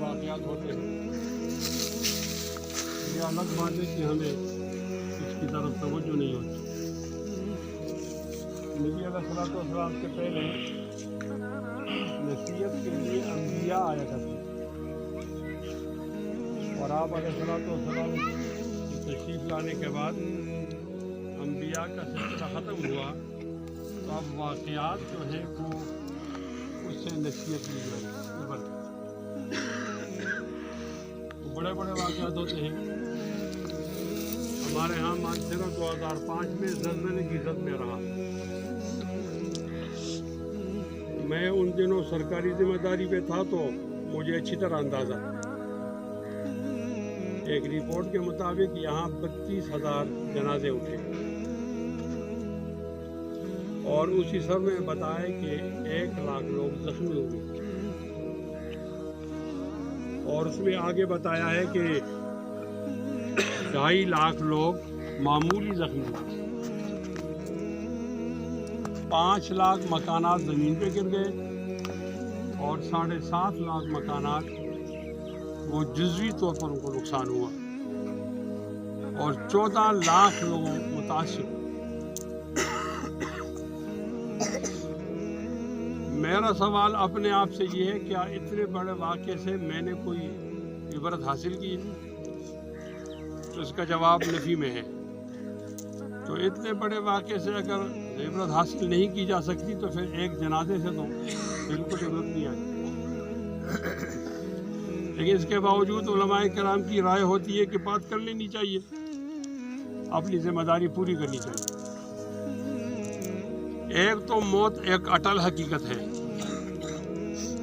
واقعات ہوتے ہیں یہ الگ بات ہے کہ ہمیں اس کی طرف توجہ نہیں ہوتی. نبی علیہ الصلوۃ والسلام سے پہلے نصیحت کے لیے انبیاء آیا کرتے اور آپ علیہ الصلوۃ والسلام کی تشریف لانے کے بعد انبیاء کا سلسلہ ختم ہوا تو اب واقعات جو ہیں وہ اس سے نصیحت لی جائے. بڑے بڑے واقعات ہوتے ہیں. ہمارے ہاں مانسیرا 2005 میں زلزلے کی زد میں رہا. میں ان دنوں سرکاری ذمہ داری پہ تھا تو مجھے اچھی طرح اندازہ. ایک رپورٹ کے مطابق یہاں 32,000 جنازے اٹھے اور اسی سب میں بتایا کہ 1,00,000 لوگ زخمی ہوئے اور اس میں آگے بتایا ہے کہ 2.5 لوگ معمولی زخمی ہوئے. 5 لاکھ مکانات زمین پہ گر گئے اور 7.5 مکانات وہ جزوی طور پر ان کو نقصان ہوا اور 14 لاکھ لوگ متاثر ہوئے. میرا سوال اپنے آپ سے یہ ہے کیا اتنے بڑے واقعے سے میں نے کوئی عبرت حاصل کی؟ تو اس کا جواب نفی میں ہے. تو اتنے بڑے واقعے سے اگر عبرت حاصل نہیں کی جا سکتی تو پھر ایک جنازے سے تو بالکل عبرت نہیں آتی. لیکن اس کے باوجود علماء کرام کی رائے ہوتی ہے کہ بات کر لینی چاہیے, اپنی ذمہ داری پوری کرنی چاہیے. ایک تو موت ایک اٹل حقیقت ہے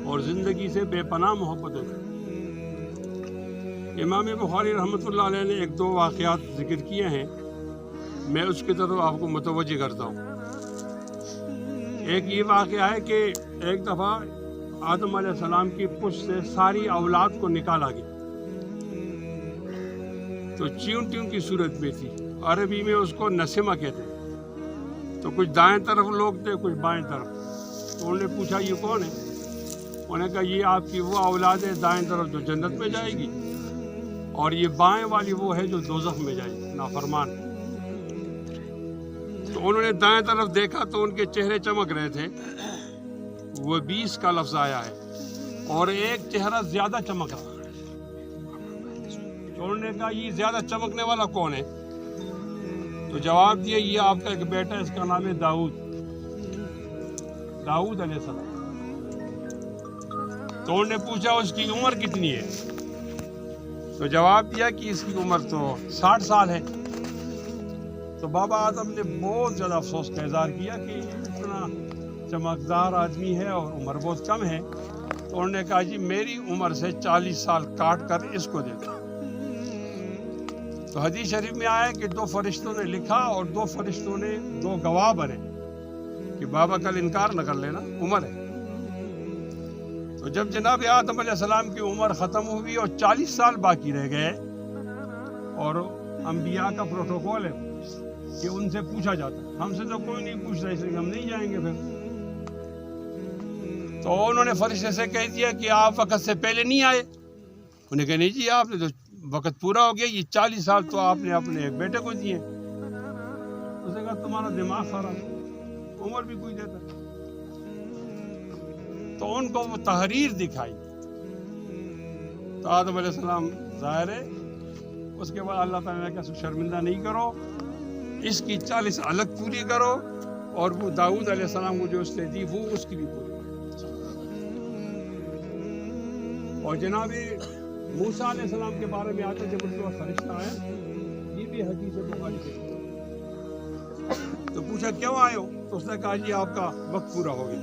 اور زندگی سے بے پناہ محبت ہے. امام بخاری رحمۃ اللہ علیہ نے 1-2 واقعات ذکر کیے ہیں, میں اس کی طرف آپ کو متوجہ کرتا ہوں. ایک یہ واقعہ ہے کہ ایک دفعہ آدم علیہ السلام کی پشت سے ساری اولاد کو نکالا گیا تو چیونٹیوں کی صورت میں تھی. عربی میں اس کو نسمہ کہتے ہیں. تو کچھ دائیں طرف لوگ تھے کچھ بائیں طرف. تو انہوں نے پوچھا یہ کون ہے؟ انہوں نے کہا یہ آپ کی وہ اولاد ہے دائیں طرف جو جنت میں جائے گی اور یہ بائیں والی وہ ہے جو دوزخ میں جائے گی, نافرمان. تو انہوں نے دائیں طرف دیکھا تو ان کے چہرے چمک رہے تھے. وہ 20 کا لفظ آیا ہے اور ایک چہرہ زیادہ چمک رہا. تو انہوں نے کہا یہ زیادہ چمکنے والا کون ہے؟ تو جواب دیا یہ آپ کا ایک بیٹا ہے, اس کا نام ہے داؤد علیہ السلام. تو انہوں نے پوچھا اس کی عمر کتنی ہے؟ تو جواب دیا کہ اس کی عمر تو 60 سال ہے. تو بابا آدم نے بہت زیادہ افسوس کا اظہار کیا کہ اتنا چمکدار آدمی ہے اور عمر بہت کم ہے. تو انہوں نے کہا جی میری عمر سے 40 سال کاٹ کر اس کو دیکھا. تو حدیث شریف میں آیا کہ 2 فرشتوں نے لکھا اور 2 فرشتوں نے 2 گواہ بنے کہ بابا کل انکار نہ کر لینا, عمر ہے. تو جب جناب آدم علیہ السلام کی عمر ختم ہوئی اور 40 سال باقی رہ گئے اور انبیاء کا پروٹوکول ہے کہ ان سے پوچھا جاتا ہے, ہم سے تو کوئی نہیں پوچھتا اس لیے ہم نہیں جائیں گے. پھر تو انہوں نے فرشتے سے کہہ دیا کہ آپ وقت سے پہلے نہیں آئے. انہیں کہا نہیں جی آپ نے تو وقت پورا ہو گیا, یہ 40 سال تو آپ نے اپنے ایک بیٹے کو دیے. اس نے کہا تمہارا دماغ خراب ہے, عمر بھی کوئی دیتا. تو ان کو وہ تحریر دکھائی. تو آدم علیہ السلام ظاہر ہے اس کے بعد اللہ تعالیٰ نے کہا شرمندہ نہیں کرو, اس کی 40 الگ پوری کرو اور وہ داؤد علیہ السلام کو جو اس نے دی وہ اس کی بھی پوری. اور جناب موسیٰ علیہ السلام کے بارے میں آتے جب ان کو فرشتہ آیا, یہ بھی حدیث بخاری کے. تو پوچھا کیوں آئے ہو؟ تو اس نے کہا جی آپ کا وقت پورا ہو گیا.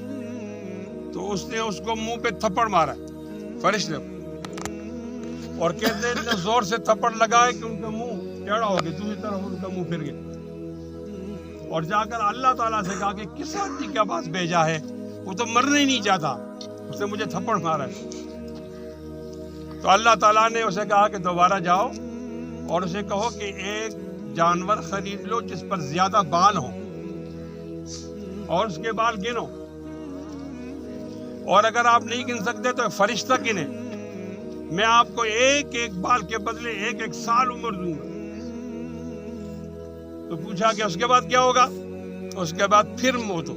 تو اس نے اس کو منہ پہ تھپڑ مارا فرشتے اور کہتے ہیں اتنے زور سے تھپڑ لگائے کہ ان کا منہ ٹیڑھا ہو گیا, دوسری طرف ان کا منہ پھر گیا. اور جا کر اللہ تعالیٰ سے کہا کہ کس آدمی کے پاس بھیجا ہے, وہ تو مرنا ہی نہیں چاہتا, اس نے مجھے تھپڑ مارا ہے. تو اللہ تعالیٰ نے اسے کہا کہ دوبارہ جاؤ اور اسے کہو کہ ایک جانور خرید لو جس پر زیادہ بال ہوں اور اس کے بال گنو، اور اگر آپ نہیں گن سکتے تو فرشتہ گنے، میں آپ کو ایک ایک بال کے بدلے ایک ایک سال عمر دوں گا۔ تو پوچھا کہ اس کے بعد کیا ہوگا؟ اس کے بعد پھر موت ہو۔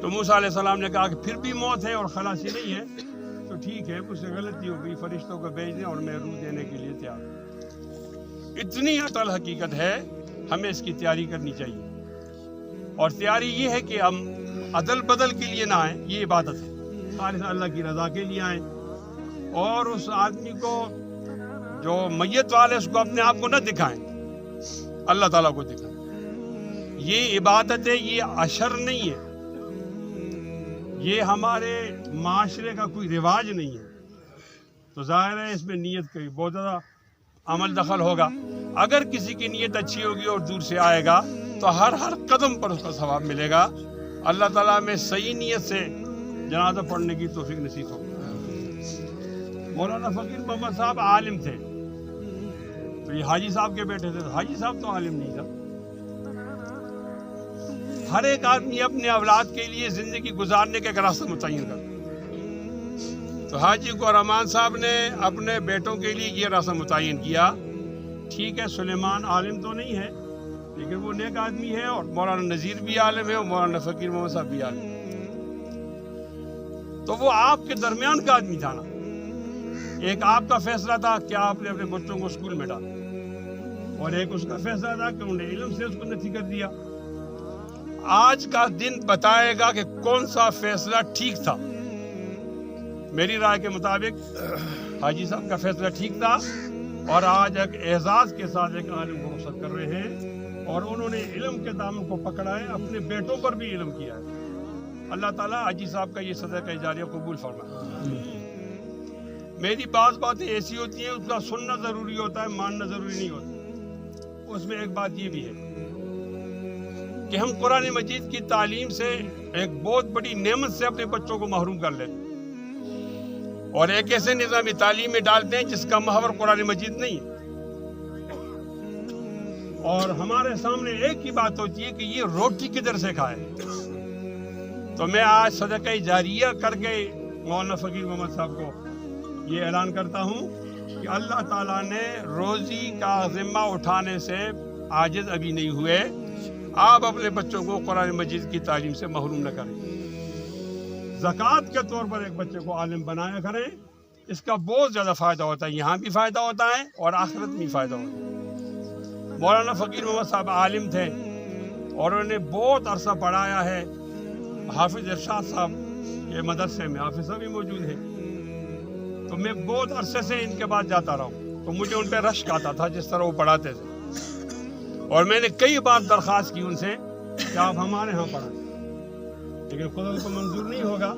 تو موسیٰ علیہ السلام نے کہا کہ پھر بھی موت ہے اور خلاصی نہیں ہے، تو ٹھیک ہے، مجھ سے غلطی ہو گئی، فرشتوں کو بھیج دیں اور میں روح دینے کے لیے تیار ہوں۔ اتنی اٹل حقیقت ہے، ہمیں اس کی تیاری کرنی چاہیے، اور تیاری یہ ہے کہ ہم عدل بدل کے لیے نہ آئیں، یہ عبادت ہے، خالص اللہ کی رضا کے لیے آئیں، اور اس آدمی کو جو میت والے اس کو اپنے آپ کو نہ دکھائیں، اللہ تعالیٰ کو دکھائیں۔ یہ عبادت ہے، یہ عشر نہیں ہے، یہ ہمارے معاشرے کا کوئی رواج نہیں ہے۔ تو ظاہر ہے اس میں نیت کا بہت زیادہ عمل دخل ہوگا۔ اگر کسی کی نیت اچھی ہوگی اور دور سے آئے گا تو ہر قدم پر اس کا ثواب ملے گا۔ اللہ تعالیٰ میں صحیح نیت سے جنازہ پڑھنے کی توفیق نصیب ہو۔ مولانا فقیر محمد صاحب عالم تھے، تو یہ حاجی صاحب کے بیٹے تھے، حاجی صاحب تو عالم نہیں تھا۔ ہر ایک آدمی اپنے اولاد کے لیے زندگی گزارنے کا ایک راستہ متعین کرتا، تو حاجی کو رحمان صاحب نے اپنے بیٹوں کے لیے یہ راستہ متعین کیا۔ ٹھیک ہے، سلیمان عالم تو نہیں ہے لیکن وہ نیک آدمی ہے، اور مولانا نذیر بھی عالم ہے اور مولانا فقیر محمد صاحب بھی عالم ہے، تو وہ آپ کے درمیان کا آدمی تھا نا۔ ایک آپ کا فیصلہ تھا کہ آپ نے اپنے بچوں کو اسکول میں ڈالا، اور ایک اس کا فیصلہ تھا کہ انہوں نے علم سے اس کو نفی کر دیا۔ آج کا دن بتائے گا کہ کون سا فیصلہ ٹھیک تھا۔ میری رائے کے مطابق حاجی صاحب کا فیصلہ ٹھیک تھا، اور آج ایک اعزاز کے ساتھ ایک عالم کو رخصت کر رہے ہیں، اور انہوں نے علم کے دامن کو پکڑا ہے، اپنے بیٹوں پر بھی علم کیا ہے۔ اللہ تعالیٰ حاجی صاحب کا یہ صدقہ جاریہ قبول فرمائے۔ میری بعض باتیں ایسی ہوتی ہیں، اس کا سننا ضروری ہوتا ہے، ماننا ضروری نہیں ہوتا۔ اس میں ایک بات یہ بھی ہے کہ ہم قرآن مجید کی تعلیم سے ایک بہت بڑی نعمت سے اپنے بچوں کو محروم کر لیتے ہیں، اور ایک ایسے نظام تعلیم میں ڈالتے ہیں جس کا محور قرآن مجید نہیں ہے، اور ہمارے سامنے ایک ہی بات ہوتی ہے کہ یہ روٹی کدھر سے کھائے۔ تو میں آج صدقہ جاریہ کر کے مولانا فقیر محمد صاحب کو یہ اعلان کرتا ہوں کہ اللہ تعالیٰ نے روزی کا ذمہ اٹھانے سے عاجز ابھی نہیں ہوئے۔ آپ اپنے بچوں کو قرآن مجید کی تعلیم سے محروم نہ کریں، زکوٰۃ کے طور پر ایک بچے کو عالم بنایا کریں، اس کا بہت زیادہ فائدہ ہوتا ہے، یہاں بھی فائدہ ہوتا ہے اور آخرت میں فائدہ ہوتا ہے۔ مولانا فقیر محمد صاحب عالم تھے اور انہوں نے بہت عرصہ پڑھایا ہے۔ حافظ ارشاد صاحب کے مدرسے میں حافظ صاحب بھی موجود ہیں، تو میں بہت عرصے سے ان کے بعد جاتا رہا ہوں، تو مجھے ان پہ رشک آتا تھا جس طرح وہ پڑھاتے تھے، اور میں نے کئی بار درخواست کی ان سے کہ آپ ہمارے ہاں پڑھائیں، لیکن قدرت کو منظور نہیں ہوگا۔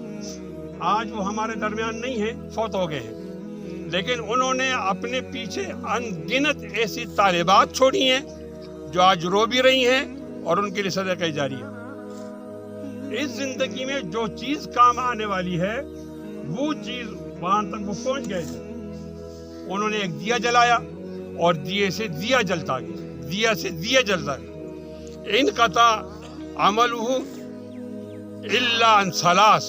آج وہ ہمارے درمیان نہیں ہیں، فوت ہو گئے ہیں، لیکن انہوں نے اپنے پیچھے ان گنت ایسی طالبات چھوڑی ہیں جو آج رو بھی رہی ہیں، اور ان کے لیے صدقہ جاری ہے۔ اس زندگی میں جو چیز کام آنے والی ہے وہ چیز وہاں تک وہ پہنچ گئے تھے۔ انہوں نے ایک دیا جلایا اور دیے سے دیا جلتا گیا، دیا سے دیا جلتا گیا۔ انقطع عملہ الا عن ثلاث،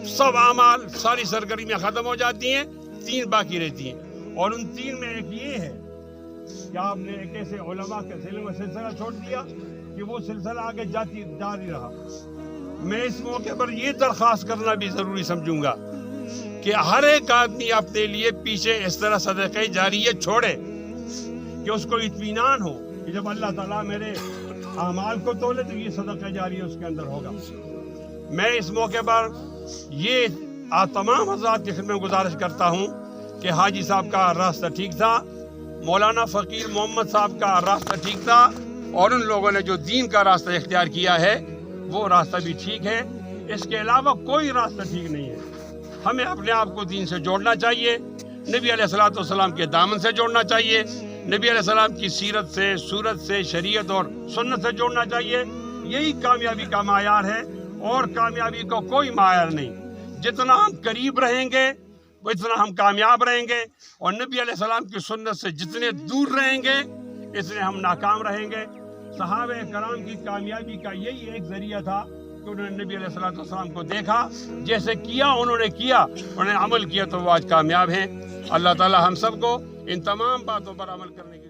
سب اعمال ساری سرگرمیاں ختم ہو جاتی ہیں، 3 باقی رہتی ہیں، اور ان 3 میں ایک یہ ہے کہ آپ نے ایک ایسے علماء کے سلسلہ چھوڑ دیا کہ وہ سلسلہ آگے جاری رہا۔ میں اس موقع پر یہ درخواست کرنا بھی ضروری سمجھوں گا کہ ہر ایک آدمی اپنے لیے پیچھے اس طرح صدقہ جاریہ چھوڑے کہ اس کو اطمینان ہو کہ جب اللہ تعالیٰ میرے اعمال کو تولے تو یہ صدقہ جاریہ اس کے اندر ہوگا۔ میں اس موقع پر یہ تمام حضرات کی خدمت میں گزارش کرتا ہوں کہ حاجی صاحب کا راستہ ٹھیک تھا، مولانا فقیر محمد صاحب کا راستہ ٹھیک تھا، اور ان لوگوں نے جو دین کا راستہ اختیار کیا ہے وہ راستہ بھی ٹھیک ہے۔ اس کے علاوہ کوئی راستہ ٹھیک نہیں ہے۔ ہمیں اپنے آپ کو دین سے جوڑنا چاہیے، نبی علیہ الصلوۃ والسلام کے دامن سے جوڑنا چاہیے، نبی علیہ السلام کی سیرت سے، صورت سے، شریعت اور سنت سے جوڑنا چاہیے۔ یہی کامیابی کا معیار ہے، اور کامیابی کا کوئی معیار نہیں۔ جتنا ہم قریب رہیں گے اتنا ہم کامیاب رہیں گے، اور نبی علیہ السلام کی سنت سے جتنے دور رہیں گے اتنے ہم ناکام رہیں گے۔ صحابہ کرام کی کامیابی کا یہی ایک ذریعہ تھا کہ انہوں نے نبی علیہ الصلوۃ والسلام کو دیکھا، جیسے کیا انہوں نے عمل کیا تو وہ آج کامیاب ہیں۔ اللہ تعالی ہم سب کو ان تمام باتوں پر عمل کرنے کی